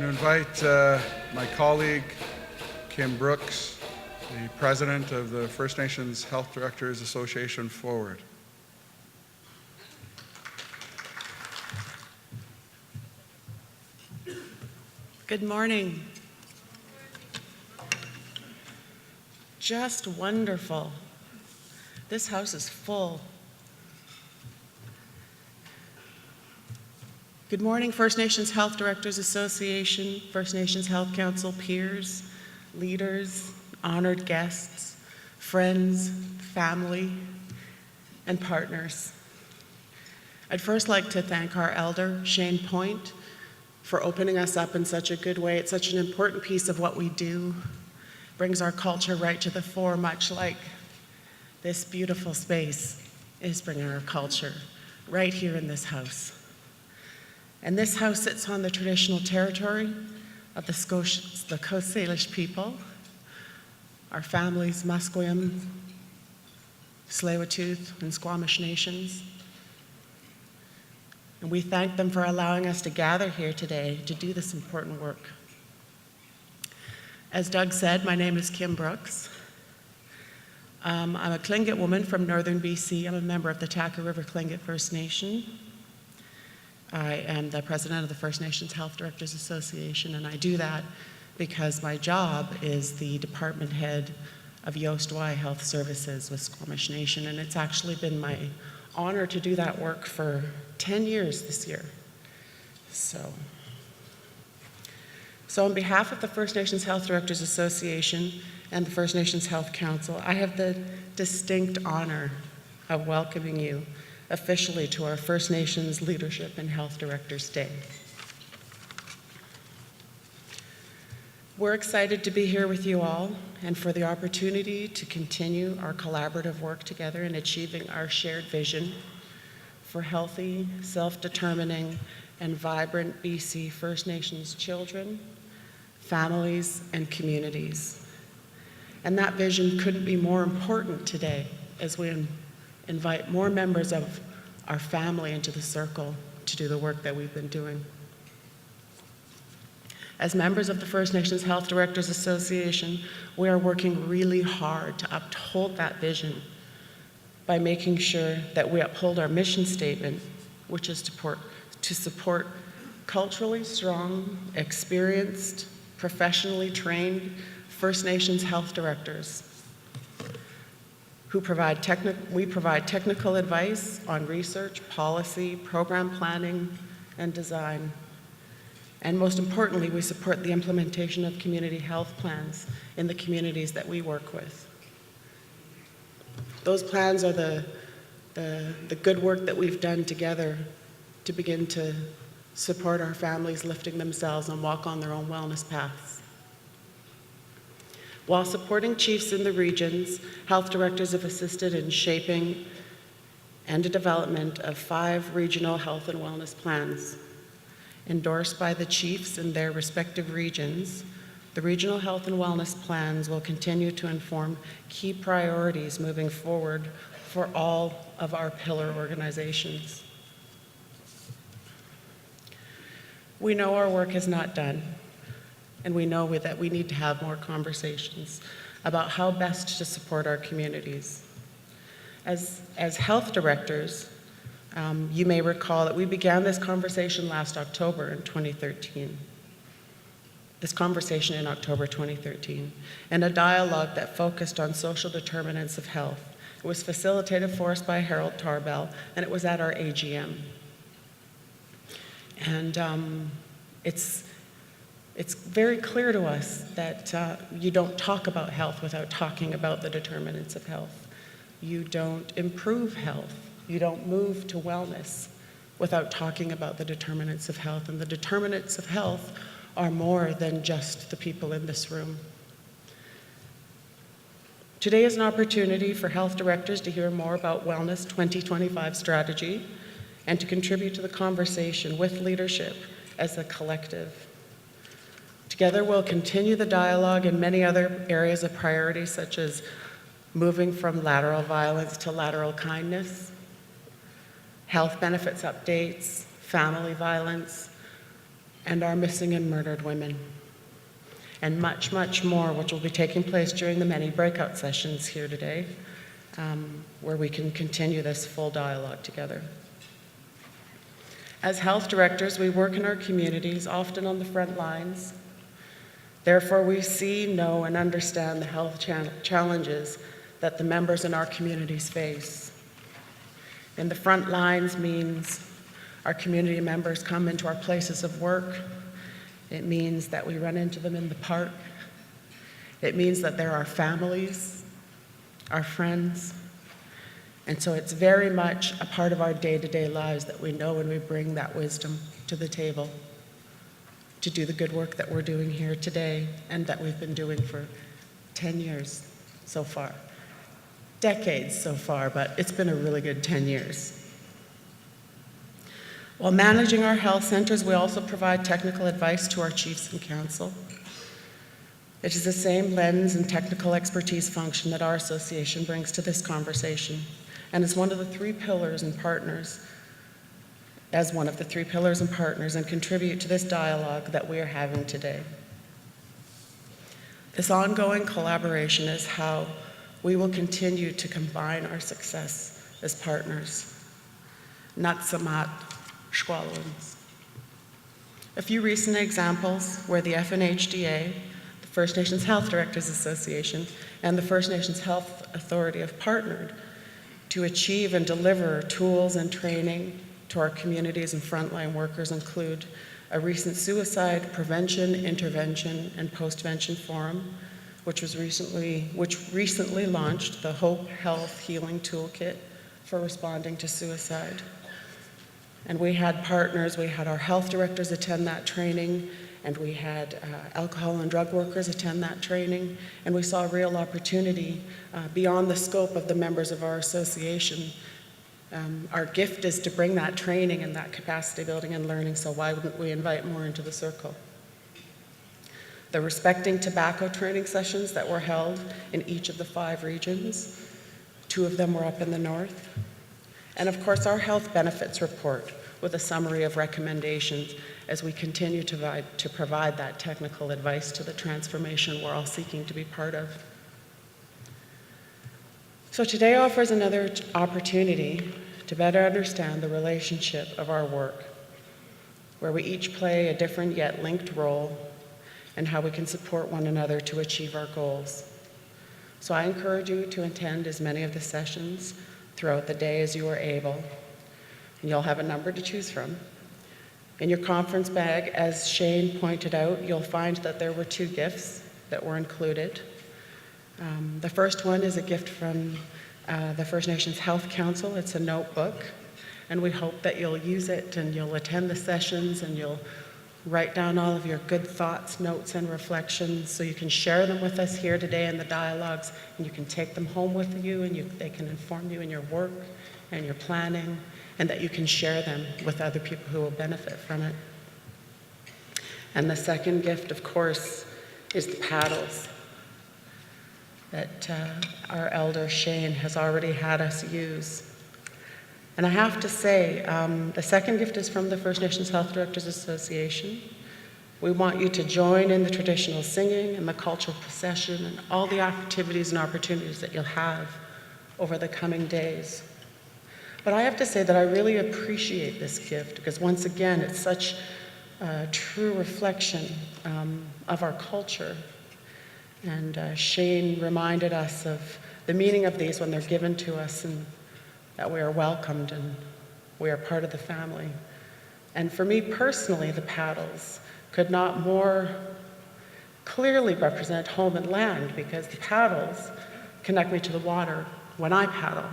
going to invite my colleague, Kim Brooks, the president of the First Nations Health Directors Association, forward. Good morning. Just wonderful. This house is full. Good morning, First Nations Health Directors Association, First Nations Health Council peers, leaders, honored guests, friends, family, and partners. I'd first like to thank our elder, Shane Point, for opening us up in such a good way. It's such an important piece of what we do. Brings our culture right to the fore, much like this beautiful space is bringing our culture right here in this house. And this house sits on the traditional territory of the Coast Salish people, our families, Musqueam, Tsleil-Waututh, and Squamish nations. And we thank them for allowing us to gather here today to do this important work. As Doug said, my name is Kim Brooks. I'm a Tlingit woman from northern BC. I'm a member of the Taka River Tlingit First Nation. I am the president of the First Nations Health Directors Association, and I do that because my job is the department head of Yost Y Health Services with Squamish Nation, and it's actually been my honor to do that work for 10 years this year. So on behalf of the First Nations Health Directors Association and the First Nations Health Council, I have the distinct honor of welcoming you officially to our First Nations Leadership and Health Directors Day. We're excited to be here with you all and for the opportunity to continue our collaborative work together in achieving our shared vision for healthy, self-determining, and vibrant BC First Nations children, families, and communities. And that vision couldn't be more important today as we invite more members of our family into the circle to do the work that we've been doing. As members of the First Nations Health Directors Association, we are working really hard to uphold that vision by making sure that we uphold our mission statement, which is to support culturally strong, experienced, professionally trained First Nations health directors who provide technical advice on research, policy, program planning, and design. And most importantly, we support the implementation of community health plans in the communities that we work with. Those plans are the good work that we've done together to begin to support our families lifting themselves and walk on their own wellness paths. While supporting chiefs in the regions, health directors have assisted in shaping and the development of 5 regional health and wellness plans. Endorsed by the chiefs in their respective regions, the regional health and wellness plans will continue to inform key priorities moving forward for all of our pillar organizations. We know our work is not done, and we know that we need to have more conversations about how best to support our communities. As health directors, you may recall that we began this conversation last October in 2013. This conversation in October 2013, and a dialogue that focused on social determinants of health. It was facilitated for us by Harold Tarbell, and it was at our AGM. And it's very clear to us that you don't talk about health without talking about the determinants of health. You don't improve health. You don't move to wellness without talking about the determinants of health. And the determinants of health are more than just the people in this room. Today is an opportunity for health directors to hear more about Wellness 2025 strategy and to contribute to the conversation with leadership as a collective. Together, we'll continue the dialogue in many other areas of priority, such as moving from lateral violence to lateral kindness, health benefits updates, family violence, and our missing and murdered women, and much, much more, which will be taking place during the many breakout sessions here today, where we can continue this full dialogue together. As health directors, we work in our communities, often on the front lines. Therefore, we see, know, and understand the health challenges that the members in our communities face. In the front lines means our community members come into our places of work. It means that we run into them in the park. It means that they're our families, our friends. And so it's very much a part of our day-to-day lives that we know when we bring that wisdom to the table to do the good work that we're doing here today and that we've been doing for 10 years so far. Decades so far, but it's been a really good 10 years. While managing our health centers, we also provide technical advice to our chiefs and council. It is the same lens and technical expertise function that our association brings to this conversation, and is one of the three pillars and partners, and contribute to this dialogue that we are having today. This ongoing collaboration is how we will continue to combine our success as partners, not samat shkwalowans. A few recent examples where the FNHDA, the First Nations Health Directors Association, and the First Nations Health Authority have partnered to achieve and deliver tools and training to our communities and frontline workers include a recent suicide prevention, intervention, and postvention forum, which recently launched the Hope Health Healing Toolkit for responding to suicide. And we had partners, we had our health directors attend that training, and we had alcohol and drug workers attend that training, and we saw a real opportunity beyond the scope of the members of our association. Our gift is to bring that training and that capacity building and learning, so why wouldn't we invite more into the circle? The Respecting Tobacco training sessions that were held in each of the 5 regions, 2 of them were up in the north. And of course, our health benefits report with a summary of recommendations as we continue to provide that technical advice to the transformation we're all seeking to be part of. So today offers another opportunity to better understand the relationship of our work, where we each play a different yet linked role, and how we can support one another to achieve our goals. So I encourage you to attend as many of the sessions throughout the day as you are able, and you'll have a number to choose from. In your conference bag, as Shane pointed out, you'll find that there were 2 gifts that were included. The first one is a gift from the First Nations Health Council. It's a notebook, and we hope that you'll use it and you'll attend the sessions and you'll write down all of your good thoughts, notes, and reflections so you can share them with us here today in the dialogues, and you can take them home with you, and they can inform you in your work and your planning, and that you can share them with other people who will benefit from it. And the second gift, of course, is the paddles that our elder Shane has already had us use. And I have to say, the second gift is from the First Nations Health Directors Association. We want you to join in the traditional singing and the cultural procession and all the activities and opportunities that you'll have over the coming days. But I have to say that I really appreciate this gift because once again, it's such a true reflection of our culture. And Shane reminded us of the meaning of these when they're given to us, and that we are welcomed and we are part of the family. And for me personally, the paddles could not more clearly represent home and land, because the paddles connect me to the water when I paddle,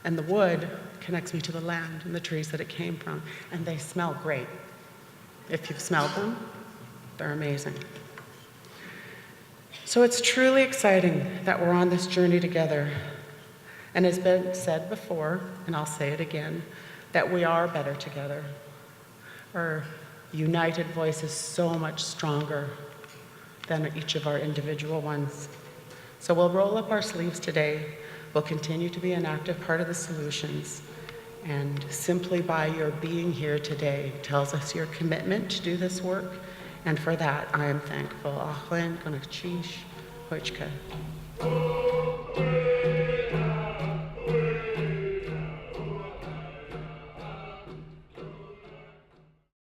and the wood connects me to the land and the trees that it came from, and they smell great. If you've smelled them, they're amazing. So it's truly exciting that we're on this journey together. And as been said before, and I'll say it again, that we are better together. Our united voice is so much stronger than each of our individual ones. So we'll roll up our sleeves today. We'll continue to be an active part of the solutions. And simply by your being here today tells us your commitment to do this work. And for that, I am thankful. Ahlen, Gonachich, Hochka.